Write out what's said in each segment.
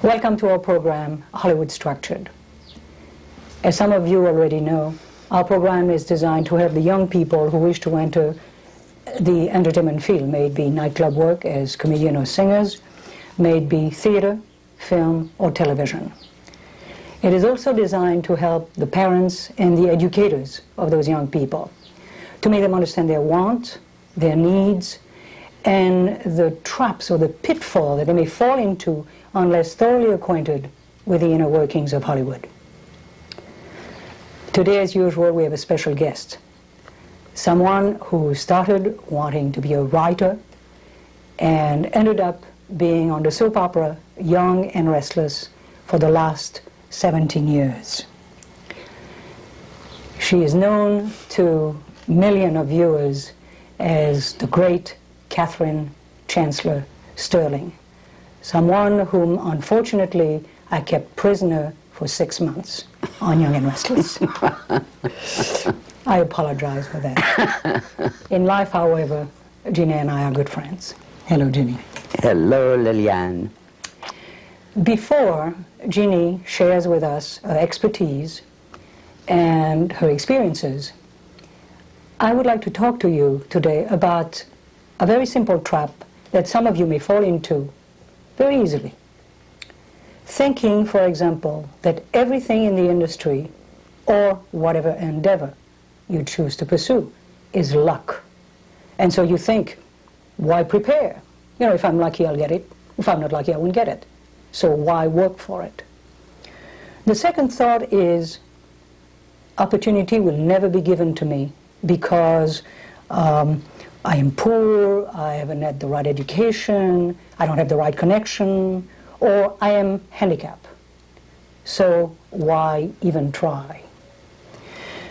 Welcome to our program, Hollywood Structured. As some of you already know, our program is designed to help the young people who wish to enter the entertainment field, may it be nightclub work as comedian or singers, may it be theater, film, or television. It is also designed to help the parents and the educators of those young people, to make them understand their wants, their needs, and the traps or the pitfall that they may fall into unless thoroughly acquainted with the inner workings of Hollywood. Today, as usual, we have a special guest, someone who started wanting to be a writer and ended up being on the soap opera Young and Restless for the last 17 years. She is known to millions of viewers as the great Catherine Chancellor Sterling, someone whom, unfortunately, I kept prisoner for 6 months on Young and Restless. I apologize for that. In life, however, Ginny and I are good friends. Hello, Ginny. Hello, Liliane. Before Ginny shares with us her expertise and her experiences, I would like to talk to you today about a very simple trap that some of you may fall into very easily. Thinking, for example, that everything in the industry or whatever endeavor you choose to pursue is luck. And so you think, why prepare? You know, if I'm lucky, I'll get it. If I'm not lucky, I won't get it. So why work for it? The second thought is, opportunity will never be given to me because I am poor, I haven't had the right education, I don't have the right connection, or I am handicapped. So why even try?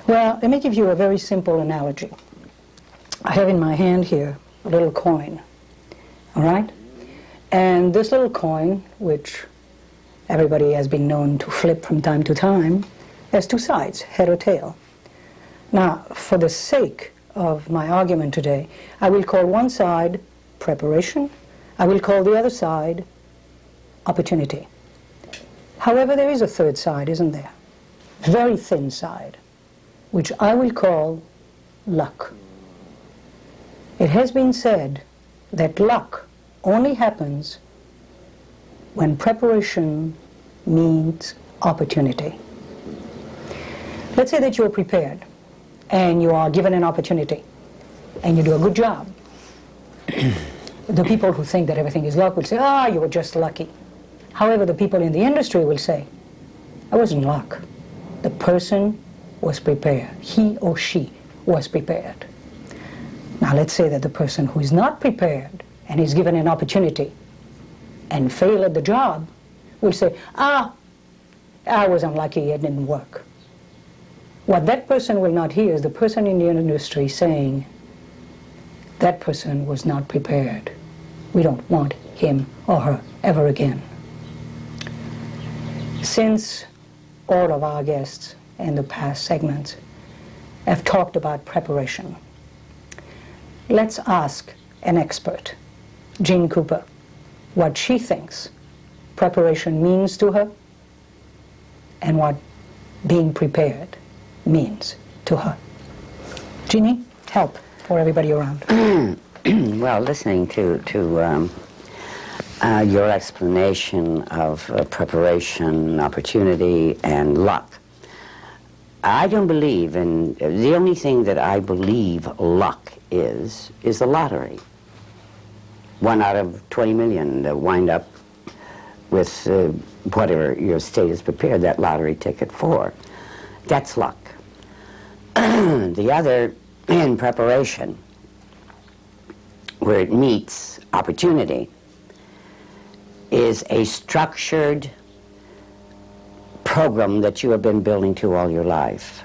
Well, let me give you a very simple analogy. I have in my hand here a little coin, all right? And this little coin, which everybody has been known to flip from time to time, has two sides, head or tail. Now, for the sake of my argument today, I will call one side preparation, I will call the other side opportunity. However, there is a third side, isn't there? Very thin side, which I will call luck. It has been said that luck only happens when preparation means opportunity. Let's say that you're prepared and you are given an opportunity and you do a good job. The people who think that everything is luck will say, ah, you were just lucky. However, the people in the industry will say, I wasn't luck. The person was prepared. He or she was prepared. Now let's say that the person who is not prepared and is given an opportunity and fail at the job will say, ah, I was unlucky, it didn't work. What that person will not hear is the person in the industry saying, that person was not prepared. We don't want him or her ever again. Since all of our guests in the past segments have talked about preparation, let's ask an expert, Jean Cooper, what she thinks preparation means to her and what being prepared means to her. Jeannie, help for everybody around. Well, listening to your explanation of preparation, opportunity, and luck, I don't believe in, the only thing that I believe luck is the lottery. 1 out of 20 million that wind up with whatever your state is prepared that lottery ticket for. That's luck. The other, in preparation, where it meets opportunity, is a structured program that you have been building to all your life.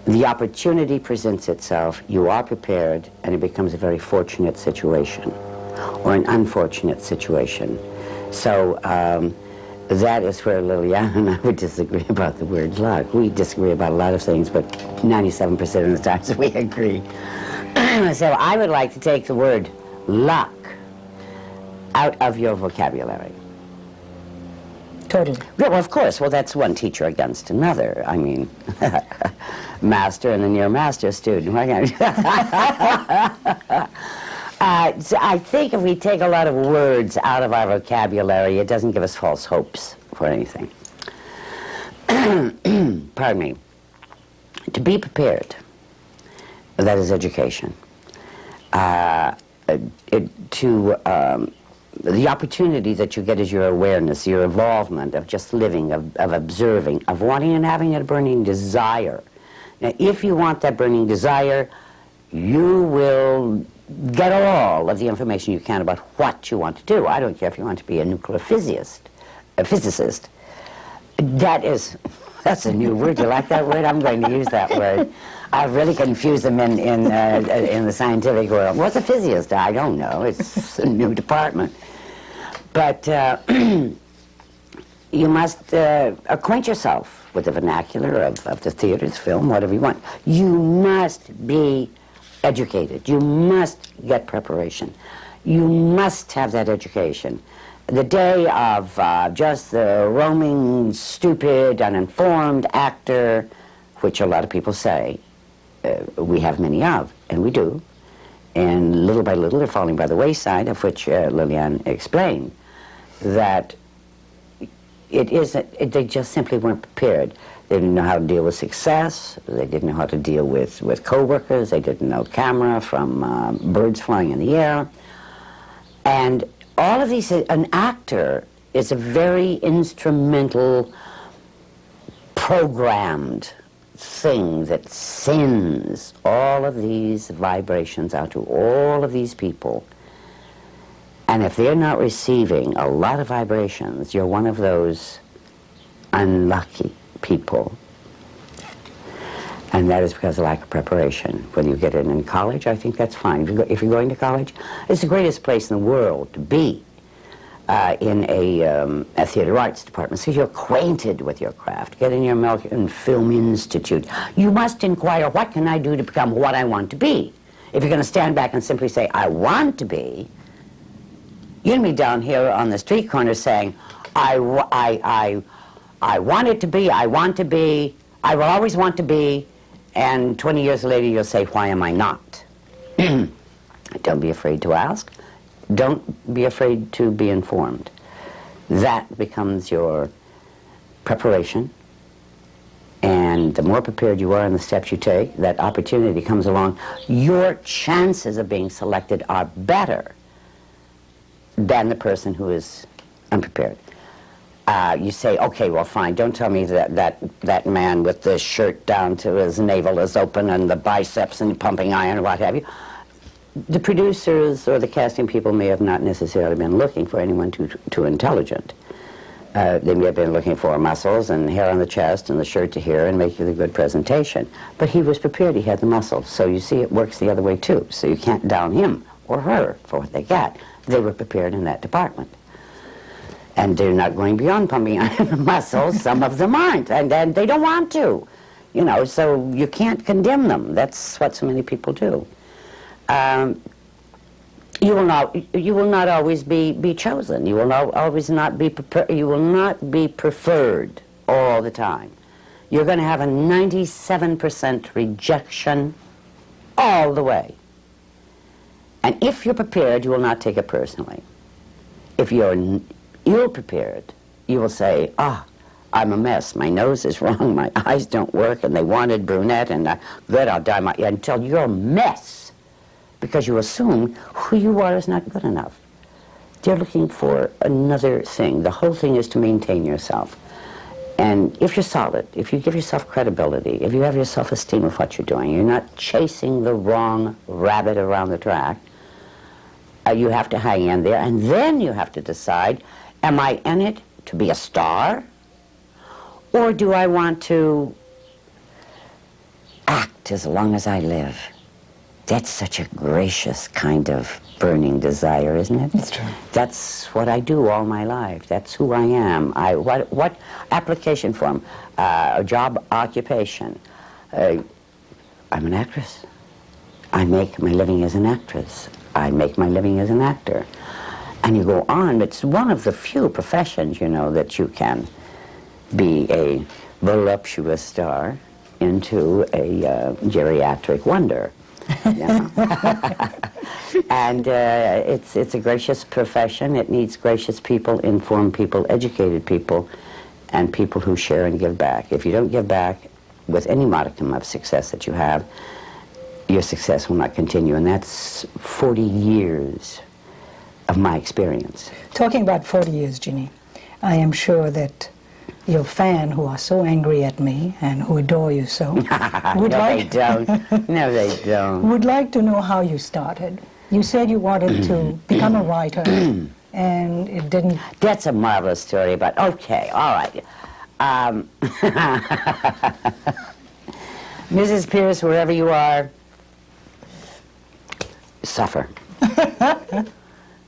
The opportunity presents itself, you are prepared, and it becomes a very fortunate situation, or an unfortunate situation. So that is where Liliane and I would disagree about the word luck. We disagree about a lot of things, but 97% of the times we agree. So I would like to take the word luck out of your vocabulary. Totally. Yeah, well, of course. Well, that's one teacher against another. I mean, master and then your master student. So I think if we take a lot of words out of our vocabulary, it doesn't give us false hopes for anything. Pardon me. To be prepared, that is education. The opportunity that you get is your awareness, your involvement of just living, of observing, of wanting and having a burning desire. Now, if you want that burning desire, you will get all of the information you can about what you want to do. I don't care if you want to be a nuclear physicist. That's a new word. You like that word? I'm going to use that word. I've really confused them in the scientific world. What's a physicist? I don't know. It's a new department. But you must acquaint yourself with the vernacular of the theaters, film, whatever you want. You must be educated. You must get preparation. You must have that education. The day of just the roaming, stupid, uninformed actor, which a lot of people say we have many of, and we do, and little by little they're falling by the wayside, of which Lillian explained, that they just simply weren't prepared. They didn't know how to deal with success. They didn't know how to deal with co-workers. They didn't know camera from birds flying in the air. And all of these, an actor is a very instrumental, programmed thing that sends all of these vibrations out to all of these people. And if they're not receiving a lot of vibrations, you're one of those unlucky people. And that is because of lack of preparation. Whether you get it in college, I think that's fine. If you're going to college, it's the greatest place in the world to be in a theater arts department. So you're acquainted with your craft. Get in your American Film Institute. You must inquire, what can I do to become what I want to be? If you're going to stand back and simply say, I want to be, you're going to be down here on the street corner saying, I want it to be, I want to be, I will always want to be, and 20 years later you'll say, why am I not? Don't be afraid to ask. Don't be afraid to be informed. That becomes your preparation, and the more prepared you are in the steps you take, that opportunity comes along, your chances of being selected are better than the person who is unprepared. You say, okay, well, fine, don't tell me that man with the shirt down to his navel is open and the biceps and pumping iron, what have you. The producers or the casting people may have not necessarily been looking for anyone too intelligent. They may have been looking for muscles and hair on the chest and the shirt to here and make you the good presentation. But he was prepared, he had the muscles. So you see, it works the other way too. So you can't down him or her for what they got. They were prepared in that department. And they're not going beyond pumping iron muscles. Some of them aren't, and they don't want to. You know, so you can't condemn them. That's what so many people do. You will not always be chosen. You will always not be prepared. You will not be preferred all the time. You're going to have a 97% rejection all the way. And if you're prepared, you will not take it personally. If you're ill-prepared, you will say, I'm a mess. My nose is wrong, my eyes don't work, and they wanted brunette, and good, I'll dye my... Until you're a mess, because you assume who you are is not good enough. They're looking for another thing. The whole thing is to maintain yourself. And if you're solid, if you give yourself credibility, if you have your self-esteem of what you're doing, you're not chasing the wrong rabbit around the track, you have to hang in there, and then you have to decide, am I in it to be a star? Or do I want to act as long as I live? That's such a gracious kind of burning desire, isn't it? That's true. That's what I do all my life. That's who I am. What application form? A job occupation. I'm an actress. I make my living as an actress. I make my living as an actor. And you go on. It's one of the few professions, you know, that you can be a voluptuous star into a geriatric wonder. Yeah. And it's a gracious profession. It needs gracious people, informed people, educated people, and people who share and give back. If you don't give back with any modicum of success that you have, your success will not continue. And that's 40 years of my experience. Talking about 40 years, Ginny, I am sure that your fans who are so angry at me and who adore you so would they don't. No, they don't. Would like to know how you started. You said you wanted to become a writer, and it didn't... That's a marvelous story, but okay, all right. Mrs. Pierce, wherever you are, suffer.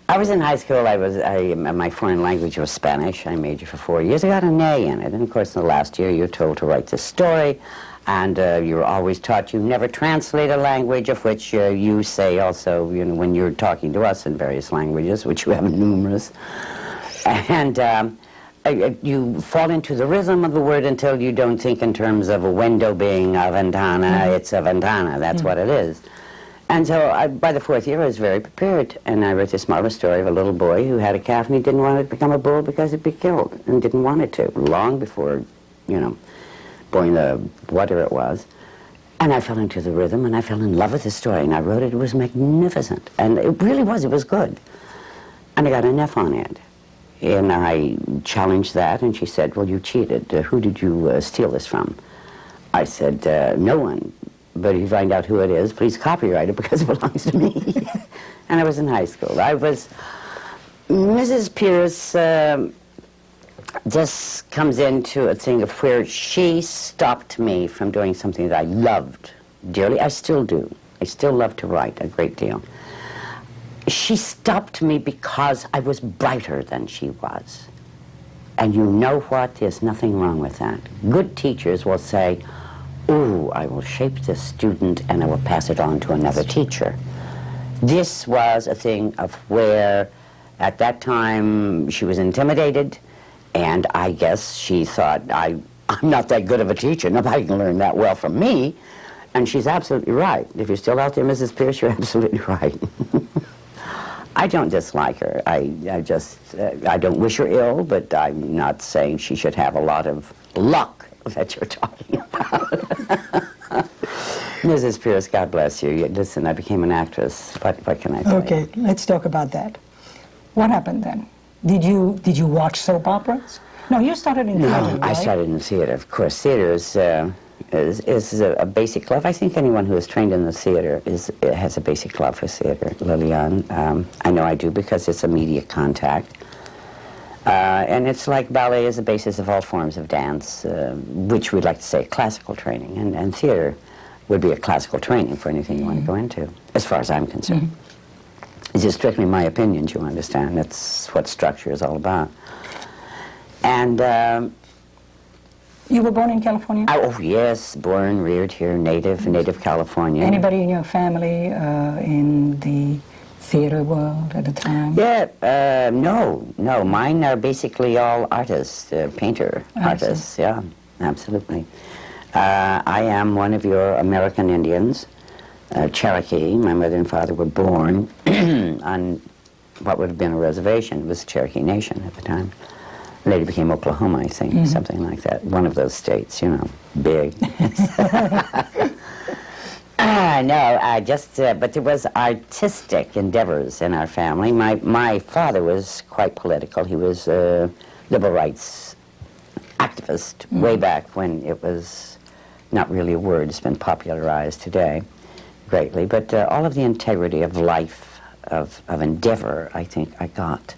I was in high school. My foreign language was Spanish. I majored for 4 years. I got an A in it. And of course, in the last year, you're told to write this story. And you're always taught you never translate a language, of which you say also, you know, when you're talking to us in various languages, which you have numerous. And you fall into the rhythm of the word until you don't think in terms of a window being a ventana. It's a ventana. That's what it is. And so by the 4th year, I was very prepared, and I wrote this marvelous story of a little boy who had a calf, and he didn't want it to become a bull because it'd be killed, and didn't want it to, long before, you know, born the whatever it was. And I fell into the rhythm, and I fell in love with the story, and I wrote it. It was magnificent, and it really was. It was good. And I got an F on it. And I challenged that, and she said, well, you cheated. Who did you steal this from? I said, no one. But if you find out who it is, please copyright it because it belongs to me. And I was in high school. I was... Mrs. Pierce just comes into a thing of where she stopped me from doing something that I loved dearly. I still do. I still love to write a great deal. She stopped me because I was brighter than she was. And you know what? There's nothing wrong with that. Good teachers will say, ooh, I will shape this student and I will pass it on to another teacher. This was a thing of where, at that time, she was intimidated, and I guess she thought, I'm not that good of a teacher. Nobody can learn that well from me. And she's absolutely right. If you're still out there, Mrs. Pierce, you're absolutely right. I don't dislike her. I don't wish her ill, but I'm not saying she should have a lot of luck that you're talking about. Mrs. Pierce, God bless you. Listen, I became an actress. What can I tell you? Okay, let's talk about that. What happened then? Did you watch soap operas? No, you started in theater, right? I started in theater. Of course, theater is a basic love. I think anyone who is trained in the theater has a basic love for theater, Lillian. I know I do because it's immediate contact. And it's like ballet is the basis of all forms of dance, which we'd like to say classical training. And theater would be a classical training for anything you want to go into, as far as I'm concerned. It's just strictly my opinions, you understand. That's what structure is all about. And... you were born in California? Oh, yes, born, reared here, native California. Anybody in your family in the theater world at the time? Yeah, no. Mine are basically all artists, painter artists, yeah, absolutely. I am one of your American Indians, Cherokee. My mother and father were born on what would have been a reservation. It was Cherokee Nation at the time. Later became Oklahoma, I think, something like that. One of those states, you know, big. But there was artistic endeavors in our family. My father was quite political. He was a liberal rights activist way back when it was not really a word. It's been popularized today greatly. But all of the integrity of life, of endeavor, I think I got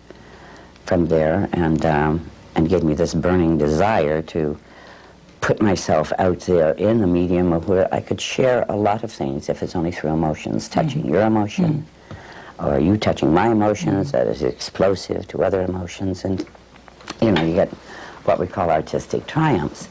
from there, and gave me this burning desire to put myself out there in the medium of where I could share a lot of things, if it's only through emotions, touching your emotion, or you touching my emotions that is explosive to other emotions, and you know, you get what we call artistic triumphs.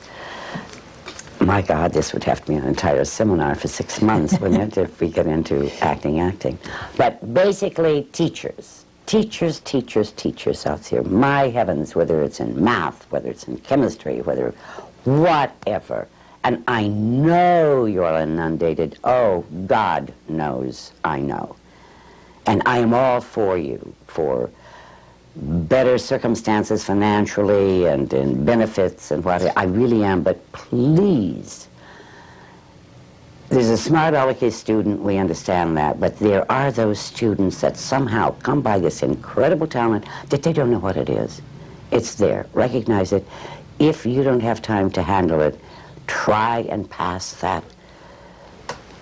My God, this would have to be an entire seminar for 6 months, wouldn't it, if we get into acting. But basically, teachers. teachers, teachers, teachers out there. My heavens, whether it's in math, whether it's in chemistry, whatever. And I know you're inundated. Oh, God knows I know. And I am all for you, for better circumstances financially and in benefits and what. I really am, but please, there's a smart alecky student, we understand that, but there are those students that somehow come by this incredible talent that they don't know what it is. It's there. Recognize it. If you don't have time to handle it, try and pass that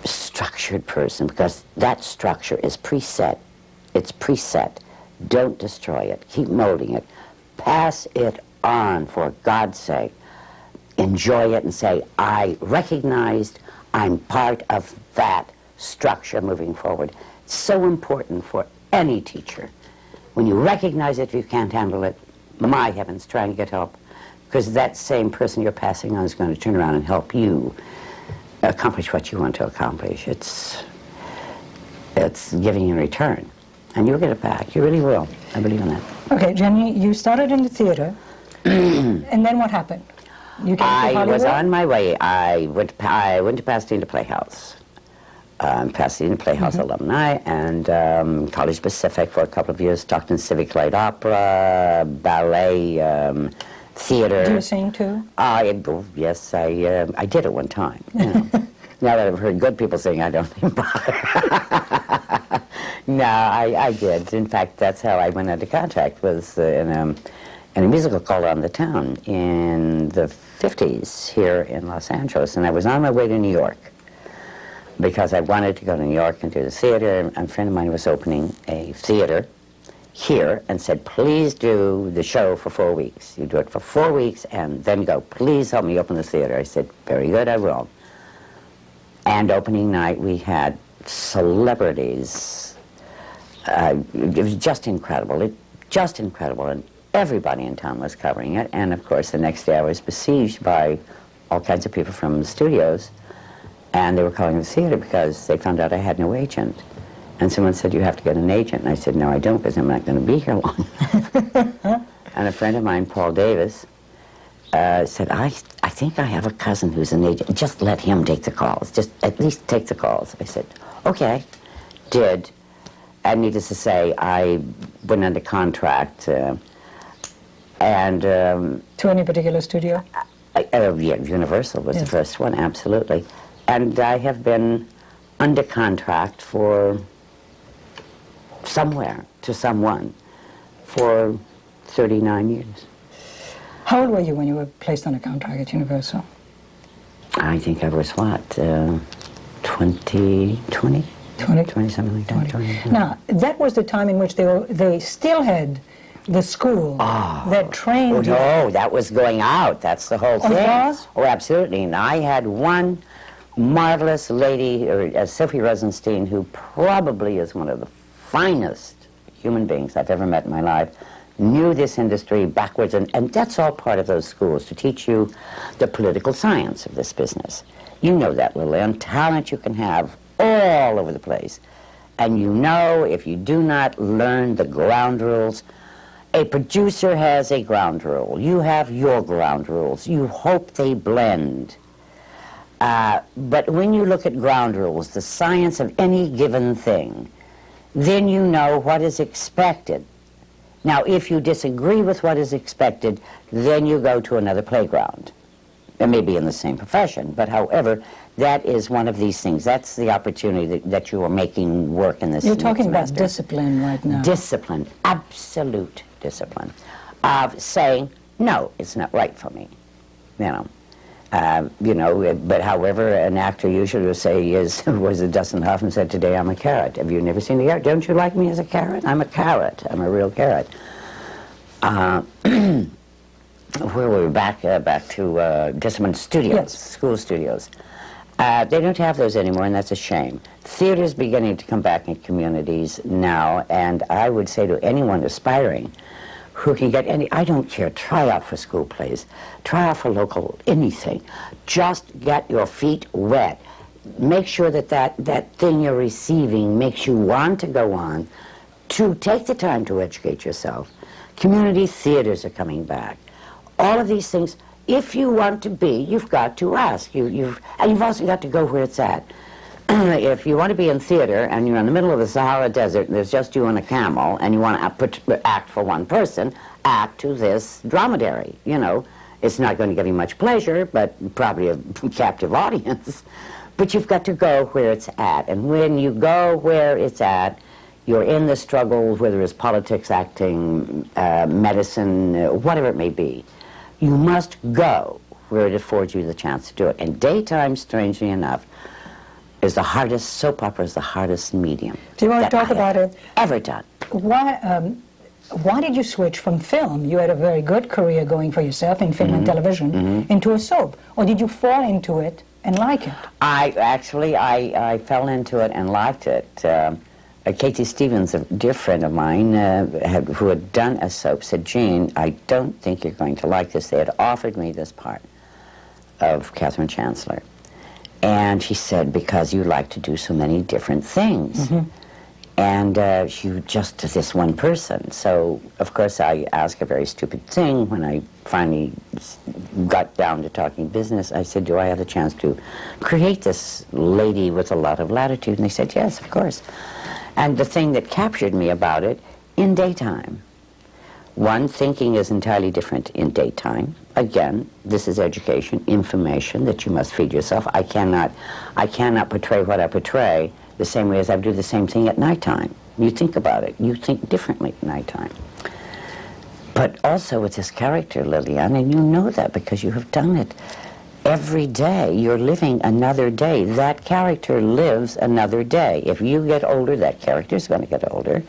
structured person, because that structure is preset. It's preset. Don't destroy it. Keep molding it. Pass it on, for God's sake. Enjoy it and say, I recognized I'm part of that structure moving forward. It's so important for any teacher. When you recognize it, if you can't handle it, my heavens, try and get help. Because that same person you're passing on is going to turn around and help you accomplish what you want to accomplish. It's giving in return. And you'll get it back. You really will. I believe in that. Okay, Jenny, you started in the theater, and then what happened? You came to Hollywood? I was on my way. I went to Pasadena Playhouse. Pasadena Playhouse alumni, and College Pacific for a couple of years, Stockton Civic Light Opera, ballet, theater. Do you sing too? Yes, I did at one time. You know. Now that I've heard good people sing, I don't even bother. No, I did. In fact, that's how I went into contact, was in a musical called On the Town in the 50s here in Los Angeles. And I was on my way to New York because I wanted to go to New York and do the theater. And a friend of mine was opening a theater here and said, please do the show for 4 weeks. You do it for 4 weeks and then go. Please help me open the theater. I said, very good, I will. And opening night, we had celebrities. It was just incredible. Just incredible. And everybody in town was covering it. And of course, the next day I was besieged by all kinds of people from the studios. And they were calling the theater because they found out I had no agent. And someone said, you have to get an agent. And I said, no, I don't, because I'm not going to be here long enough. And a friend of mine, Paul Davis, said, I think I have a cousin who's an agent. Just let him take the calls. Just at least take the calls. I said, okay. Did. And needless to say, I went under contract. To any particular studio? Yeah, Universal was the first one, absolutely. And I have been under contract for somewhere to someone for 39 years. How old were you when you were placed on a contract at Universal? I think I was, what, 20, something like that. 20. Now, that was the time in which they still had the school that trained you. No, that was going out. That's the whole thing. It was? Oh, absolutely. And I had one marvelous lady, Sophie Rosenstein, who probably is one of the finest human beings I've ever met in my life, knew this industry backwards, and that's all part of those schools, to teach you the political science of this business. You know that, Lillian, talent you can have all over the place. And you know, if you do not learn the ground rules, a producer has a ground rule. You have your ground rules. You hope they blend. But when you look at ground rules, the science of any given thing, then you know what is expected. Now, if you disagree with what is expected, then you go to another playground. It may be in the same profession, but however, that is one of these things. That's the opportunity that you are making work in this You're talking about semester. discipline right now. Discipline, absolute discipline, of saying, no, it's not right for me, but however, an actor usually will say was it Dustin Hoffman said, today I'm a carrot. Have you never seen the carrot? Don't you like me as a carrot? I'm a carrot. I'm a real carrot. Where were we? Back to Discipline Studios, yes. School studios. They don't have those anymore, and that's a shame. Theater's beginning to come back in communities now, and I would say to anyone aspiring who can get any, I don't care, try out for school plays, try out for local anything. Just get your feet wet. Make sure that thing you're receiving makes you want to go on, to take the time to educate yourself. Community theaters are coming back. All of these things, if you want to be, you've got to ask. And you've also got to go where it's at. If you want to be in theater and you're in the middle of the Sahara Desert and there's just you and a camel and you want to act for one person, act to this dromedary, you know. It's not going to give you much pleasure, but probably a captive audience. But you've got to go where it's at. And when you go where it's at, you're in the struggle, whether it's politics, acting, medicine, whatever it may be. You must go where it affords you the chance to do it. And daytime, strangely enough, is the hardest, soap opera is the hardest medium. Do you want to talk about it? Ever done. Why did you switch from film? You had a very good career going for yourself in film and television into a soap. Or did you fall into it and like it? I fell into it and liked it. Katie Stevens, a dear friend of mine who had done a soap, said, "Jean, I don't think you're going to like this." They had offered me this part of Catherine Chancellor. And she said, "Because you like to do so many different things." And you just this one person. So, of course, I asked a very stupid thing when I finally got down to talking business. I said, "Do I have a chance to create this lady with a lot of latitude?" And they said, "Yes, of course." And the thing that captured me about it, in daytime. One, thinking is entirely different in daytime. Again, this is education, information that you must feed yourself. I cannot portray what I portray the same way as I do the same thing at nighttime. You think about it. You think differently at nighttime. But also with this character, Lillian, and you know that because you have done it. Every day, you're living another day. That character lives another day. If you get older, that character's going to get older.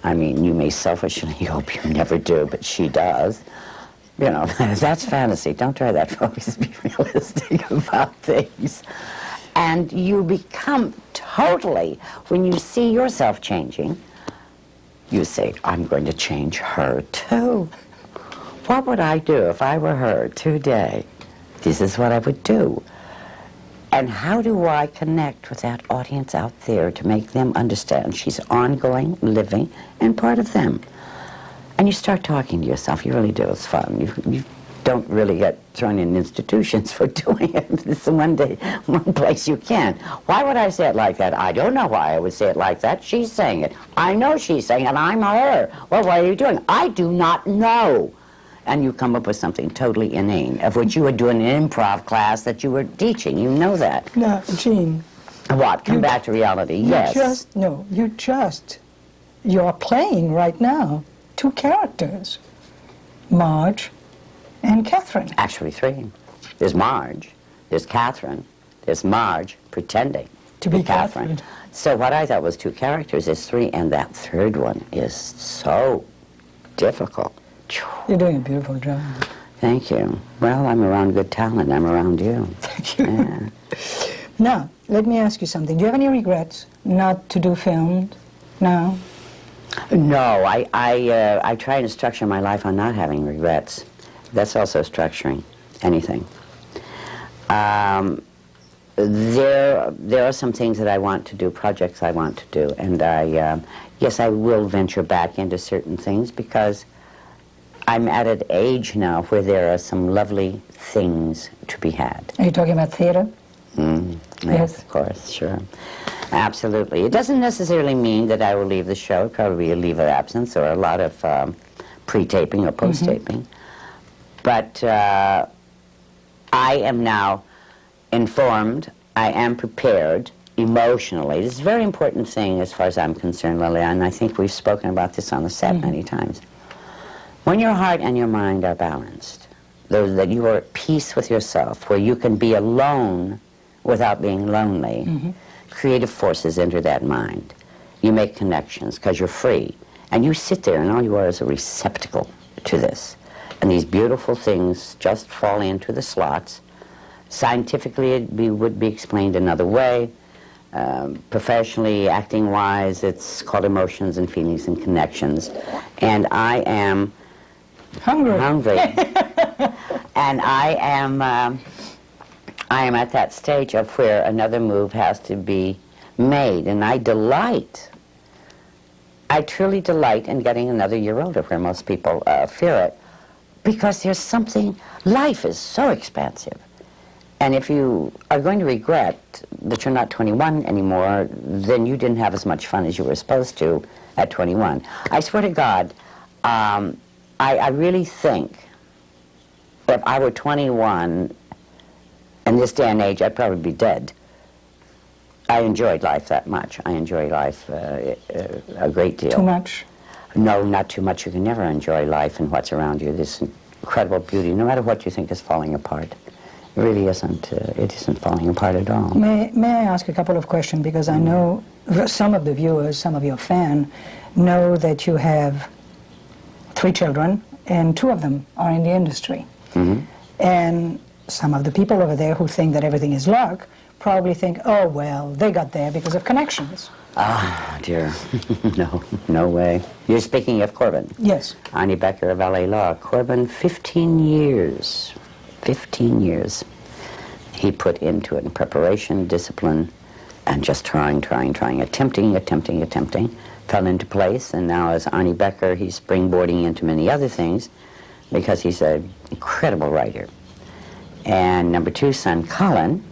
I mean, you may selfishly hope you never do, but she does. You know, that's fantasy. Don't try that, folks. Be realistic about things. And you become totally, when you see yourself changing, you say, "I'm going to change her too. What would I do if I were her today? This is what I would do." And how do I connect with that audience out there to make them understand she's ongoing, living, and part of them? And you start talking to yourself. You really do. It's fun. You don't really get thrown in institutions for doing it. It's one place you can. Why would I say it like that? I don't know why I would say it like that. She's saying it. I know she's saying it, and I'm her. Well, what are you doing? I do not know. And you come up with something totally inane, of which you were doing an improv class that you were teaching. You know that. No, Jean. What? Come back to reality. Yes. You're playing right now two characters, Marge and Catherine. Actually, three. There's Marge, there's Catherine, there's Marge pretending to be Catherine. So what I thought was two characters is three, and that third one is so difficult. You're doing a beautiful job. Thank you. Well, I'm around good talent. I'm around you. Thank you. Yeah. Now, let me ask you something. Do you have any regrets not to do films now? No, I try to structure my life on not having regrets. That's also structuring anything. There are some things that I want to do, projects I want to do, and yes, I will venture back into certain things because I'm at an age now where there are some lovely things to be had. Are you talking about theater? Yes, of course, sure. Absolutely. It doesn't necessarily mean that I will leave the show. Probably a leave of absence or a lot of pre-taping or post-taping. But I am now informed. I am prepared emotionally. This is a very important thing as far as I'm concerned, Lillian. I think we've spoken about this on the set many times. When your heart and your mind are balanced, that you are at peace with yourself, where you can be alone without being lonely, creative forces enter that mind. You make connections because you're free. And you sit there and all you are is a receptacle to this. And these beautiful things just fall into the slots. Scientifically, it would be explained another way. Professionally, acting-wise, it's called emotions and feelings and connections. And I am hungry. And I am at that stage of where another move has to be made. And I delight I truly delight in getting another year older, where most people fear it, because there's something, life is so expansive. And if you are going to regret that you're not 21 anymore, then you didn't have as much fun as you were supposed to at 21. I swear to God, I really think if I were 21 in this day and age, I'd probably be dead. I enjoyed life that much. I enjoy life a great deal. Too much? No, not too much. You can never enjoy life and what's around you. This incredible beauty, no matter what you think is falling apart. It really isn't. It isn't falling apart at all. May I ask a couple of questions? Because I know some of the viewers, some of your fans, know that you have 3 children, and 2 of them are in the industry. Mm-hmm. And some of the people over there who think that everything is luck probably think, oh, well, they got there because of connections. Ah, dear. No, no way. You're speaking of Corbin? Yes. Arnie Becker of LA Law. Corbin, 15 years. 15 years. He put into it in preparation, discipline, and just trying, attempting. Fell into place, and now as Arnie Becker, he's springboarding into many other things because he's an incredible writer. And number 2 son, Colin,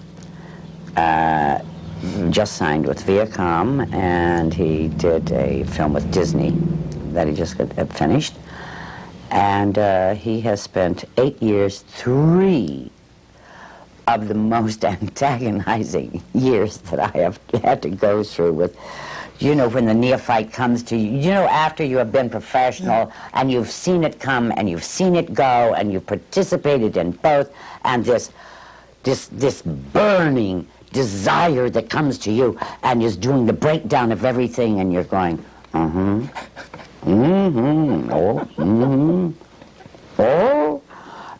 just signed with Viacom, and he did a film with Disney that he just finished. And he has spent 8 years, 3 of the most antagonizing years that I have had to go through with, you know, when the neophyte comes to you, you know, after you have been professional and you've seen it come and you've seen it go and you've participated in both, and this burning desire that comes to you and is doing the breakdown of everything, and you're going, oh,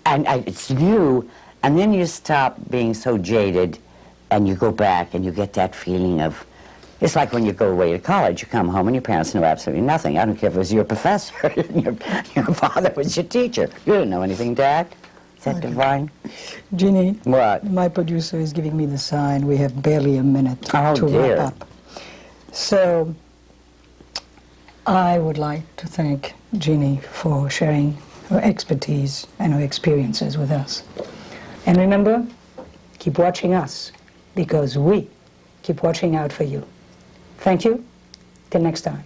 and it's you, and then you stop being so jaded, and you go back and you get that feeling of, it's like when you go away to college, you come home and your parents know absolutely nothing. I don't care if it was your professor, your father was your teacher. You didn't know anything, Dad. Is that divine? Jeannie, what? My producer is giving me the sign. We have barely a minute to dear. wrap up. So I would like to thank Jeannie for sharing her expertise and her experiences with us. And remember, keep watching us, because we keep watching out for you. Thank you. Till next time.